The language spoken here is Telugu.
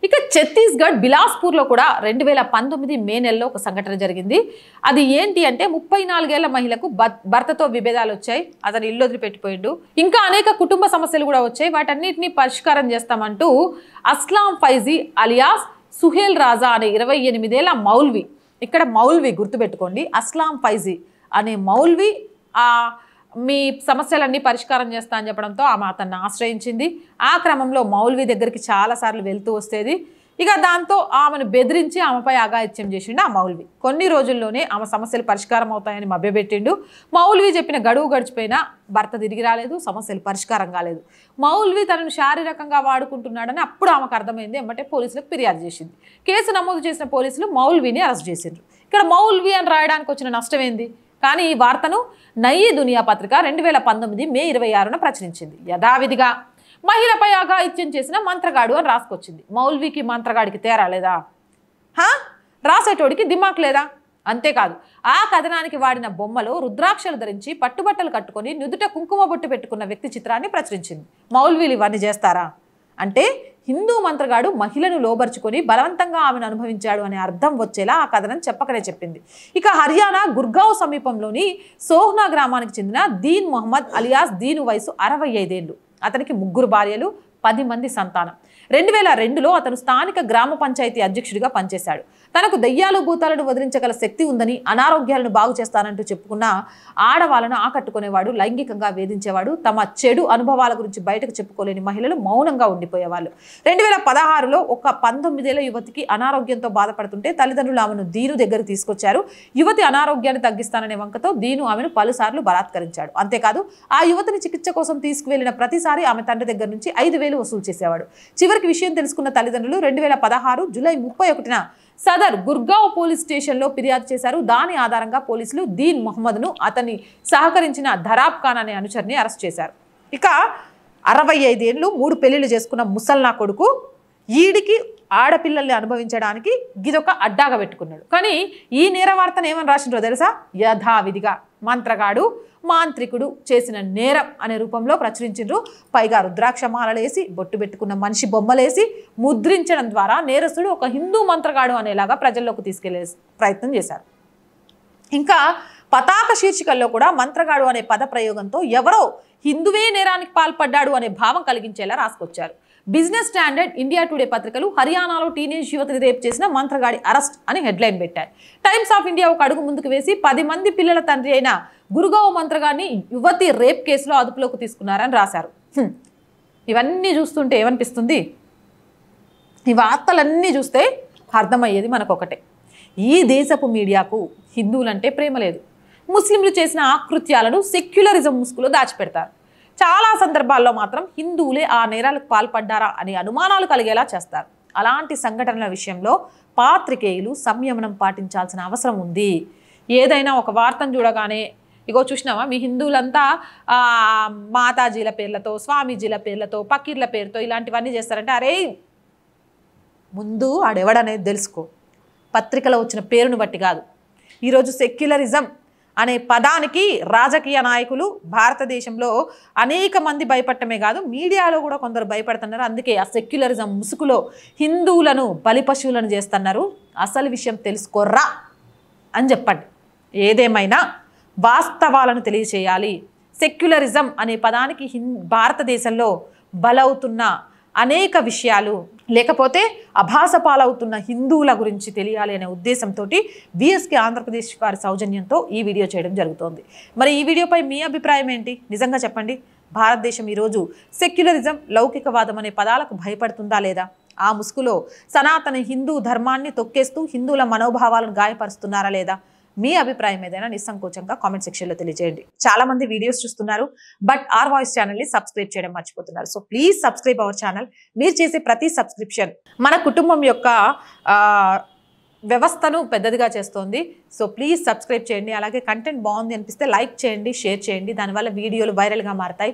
ఇక ఛత్తీస్గఢ్ బిలాస్పూర్లో కూడా 2019 మే నెలలో ఒక సంఘటన జరిగింది. అది ఏంటి అంటే 34 ఏళ్ల మహిళకు భర్తతో విభేదాలు వచ్చాయి. అతను ఇల్లు వదిలిపెట్టిపోయిండు. ఇంకా అనేక కుటుంబ సమస్యలు కూడా వచ్చాయి. వాటన్నిటిని పరిష్కారం చేస్తామంటూ అస్లాం ఫైజీ అలియాస్ సుహేల్ రాజా అనే 28 ఏళ్ల మౌల్వి, ఇక్కడ మౌల్వి గుర్తుపెట్టుకోండి, అస్లాం ఫైజీ అనే మౌల్వి మీ సమస్యలన్నీ పరిష్కారం చేస్తా అని చెప్పడంతో ఆమె అతన్ని ఆశ్రయించింది. ఆ క్రమంలో మౌల్వి దగ్గరికి చాలాసార్లు వెళ్తూ వస్తేది. ఇక దాంతో ఆమెను బెదిరించి ఆమెపై అఘాయిత్యం చేసిండు ఆ మౌల్వి. కొన్ని రోజుల్లోనే ఆమె సమస్యలు పరిష్కారం అవుతాయని మభ్యపెట్టిండు. మౌల్వి చెప్పిన గడువు గడిచిపోయినా భర్త తిరిగి రాలేదు, సమస్యలు పరిష్కారం కాలేదు. మౌల్వి తనను శారీరకంగా వాడుకుంటున్నాడని అప్పుడు ఆమెకు అర్థమైంది. ఎమ్మటే పోలీసులకు ఫిర్యాదు చేసింది. కేసు నమోదు చేసిన పోలీసులు మౌల్విని అరెస్ట్ చేసిండ్రు. ఇక్కడ మౌల్వి అని రాయడానికి వచ్చిన నష్టం ఏంది? కానీ ఈ వార్తను నయీ దునియా పత్రిక 2019 మే 26న ప్రచురించింది. యథావిధిగా మహిళపై అఘాయిత్యం చేసిన మంత్రగాడు అని రాసుకొచ్చింది. మౌల్వికి మంత్రగాడికి తేరా లేదా? రాసేటోడికి దిమాక్ లేదా? అంతేకాదు, ఆ కథనానికి వాడిన బొమ్మలో రుద్రాక్షలు ధరించి పట్టుబట్టలు కట్టుకొని నుదుట కుంకుమ బొట్టు పెట్టుకున్న వ్యక్తి చిత్రాన్ని ప్రచురించింది. మౌల్వీలు ఇవన్నీ చేస్తారా అంటే హిందూ మంత్రగాడు మహిళను లోబర్చుకొని బలవంతంగా ఆమెను అనుభవించాడు అనే అర్థం వచ్చేలా ఆ కథనం చెప్పకనే చెప్పింది. ఇక హర్యానా గుర్గావ్ సమీపంలోని సోహ్నా గ్రామానికి చెందిన దీన్ మొహమ్మద్ అలియాస్ దీను వయసు 65 ఏళ్లు. అతనికి 3 భార్యలు, 10 మంది సంతానం. 2002లో అతను స్థానిక గ్రామ పంచాయతీ అధ్యక్షుడిగా పనిచేశాడు. తనకు దయ్యాలు భూతాలను వదిలించగల శక్తి ఉందని, అనారోగ్యాలను బాగు చేస్తానంటూ చెప్పుకున్న ఆడవాళ్లను ఆకట్టుకునేవాడు, లైంగికంగా వేధించేవాడు. తమ చెడు అనుభవాల గురించి బయటకు చెప్పుకోలేని మహిళలు మౌనంగా ఉండిపోయేవాళ్ళు. 2016లో ఒక 19 ఏళ్ల యువతికి అనారోగ్యంతో బాధపడుతుంటే తల్లిదండ్రులు ఆమెను దీను దగ్గర తీసుకొచ్చారు. యువతి అనారోగ్యాన్ని తగ్గిస్తాననే వంకతో దీను ఆమెను పలుసార్లు బలాత్కరించాడు. అంతేకాదు, ఆ యువతిని చికిత్స కోసం తీసుకువెళ్లిన ప్రతిసారి ఆమె తండ్రి దగ్గర నుంచి 5,000 వసూలు చేసేవాడు. చివరికి విషయం తెలుసుకున్న తల్లిదండ్రులు 2016 జూలై 31న సదర్ గుర్గావ్ పోలీస్ స్టేషన్లో ఫిర్యాదు చేశారు. దాని ఆధారంగా పోలీసులు దీన్ మొహమ్మద్ను, అతన్ని సహకరించిన ధరాబ్ ఖాన్ అనే అనుచరుని అరెస్ట్ చేశారు. ఇక 65 ఏళ్ళు 3 పెళ్లిళ్ళు చేసుకున్న ముసల్నా కొడుకు ఈడికి ఆడపిల్లల్ని అనుభవించడానికి గిదొక అడ్డాగా పెట్టుకున్నాడు. కానీ ఈ నేర వార్తను ఏమని రాసిండ్రో తెలుసా? యథావిధిగా మంత్రగాడు, మాంత్రికుడు చేసిన నేరం అనే రూపంలో ప్రచురించిండ్రు. పైగా రుద్రాక్ష మాలలేసి, బొట్టు పెట్టుకున్న మనిషి బొమ్మలేసి ముద్రించడం ద్వారా నేరస్తుడు ఒక హిందూ మంత్రగాడు అనేలాగా ప్రజల్లోకి తీసుకెళ్లే ప్రయత్నం చేశారు. ఇంకా పతాక శీర్షికల్లో కూడా మంత్రగాడు అనే పద ప్రయోగంతో ఎవరో హిందువే నేరానికి పాల్పడ్డాడు అనే భావం కలిగించేలా రాసుకొచ్చారు. బిజినెస్ స్టాండర్డ్, ఇండియా టుడే పత్రికలు హర్యానాలో టీనేజ్ యువతిని రేప్ చేసిన మంత్రగాడి అరెస్ట్ అని హెడ్లైన్ పెట్టాయి. టైమ్స్ ఆఫ్ ఇండియా ఒక అడుగు ముందుకు వేసి 10 మంది పిల్లల తండ్రి అయిన గురుగావ్ మంత్రగాడిని యువతి రేప్ కేసులో అదుపులోకి తీసుకున్నారని రాశారు. ఇవన్నీ చూస్తుంటే ఏమనిపిస్తుంది? ఈ వార్తలన్నీ చూస్తే అర్థమయ్యేది మనకొకటే, ఈ దేశపు మీడియాకు హిందువులంటే ప్రేమ లేదు. ముస్లింలు చేసిన ఆకృత్యాలను సెక్యులరిజం ముసుగులో దాచిపెడతారు. చాలా సందర్భాల్లో మాత్రం హిందువులే ఆ నేరాలకు పాల్పడ్డారా అని అనుమానాలు కలిగేలా చేస్తారు. అలాంటి సంఘటనల విషయంలో పాత్రికేయులు సంయమనం పాటించాల్సిన అవసరం ఉంది. ఏదైనా ఒక వార్తను చూడగానే ఇగో చూసినావా, మీ హిందువులంతా మాతాజీల పేర్లతో, స్వామీజీల పేర్లతో, పకీర్ల పేరుతో ఇలాంటివన్నీ చేస్తారంటే, అరే ముందు ఆడెవడనేది తెలుసుకో. పత్రికలో వచ్చిన పేరును బట్టి కాదు. ఈరోజు సెక్యులరిజం అనే పదానికి రాజకీయ నాయకులు భారతదేశంలో అనేక మంది భయపడటమే కాదు, మీడియాలో కూడా కొందరు భయపడుతున్నారు. అందుకే ఆ సెక్యులరిజం ముసుగులో హిందువులను బలిపశువులను చేస్తున్నారు. అసలు విషయం తెలుసుకోర్రా అని చెప్పండి. ఏదేమైనా వాస్తవాలను తెలియచేయాలి. సెక్యులరిజం అనే పదానికి భారతదేశంలో బలవుతున్న అనేక విషయాలు, లేకపోతే అభాస పాలవుతున్న హిందువుల గురించి తెలియాలి అనే ఉద్దేశంతో విఎస్కే ఆంధ్రప్రదేశ్ వారి సౌజన్యంతో ఈ వీడియో చేయడం జరుగుతోంది. మరి ఈ వీడియోపై మీ అభిప్రాయం ఏంటి? నిజంగా చెప్పండి. భారతదేశం ఈరోజు సెక్యులరిజం, లౌకికవాదం అనే పదాలకు భయపడుతుందా లేదా? ఆ ముసుగులో సనాతన హిందూ ధర్మాన్ని తొక్కేస్తూ హిందువుల మనోభావాలను గాయపరుస్తున్నారా లేదా? మీ అభిప్రాయం ఏదైనా నిస్సంకోచంగా కామెంట్ సెక్షన్లో తెలియజేయండి. చాలా మంది వీడియోస్ చూస్తున్నారు, బట్ ఆర్ వాయిస్ ఛానల్ని సబ్స్క్రైబ్ చేయడం మర్చిపోతున్నారు. So please subscribe our channel. మీరు చేసే ప్రతి సబ్స్క్రిప్షన్ మన కుటుంబం యొక్క వ్యవస్థను పెద్దదిగా చేస్తోంది. సో ప్లీజ్ సబ్స్క్రైబ్ చేయండి. అలాగే కంటెంట్ బాగుంది అనిపిస్తే లైక్ చేయండి, షేర్ చేయండి. దానివల్ల వీడియోలు వైరల్గా మారతాయి.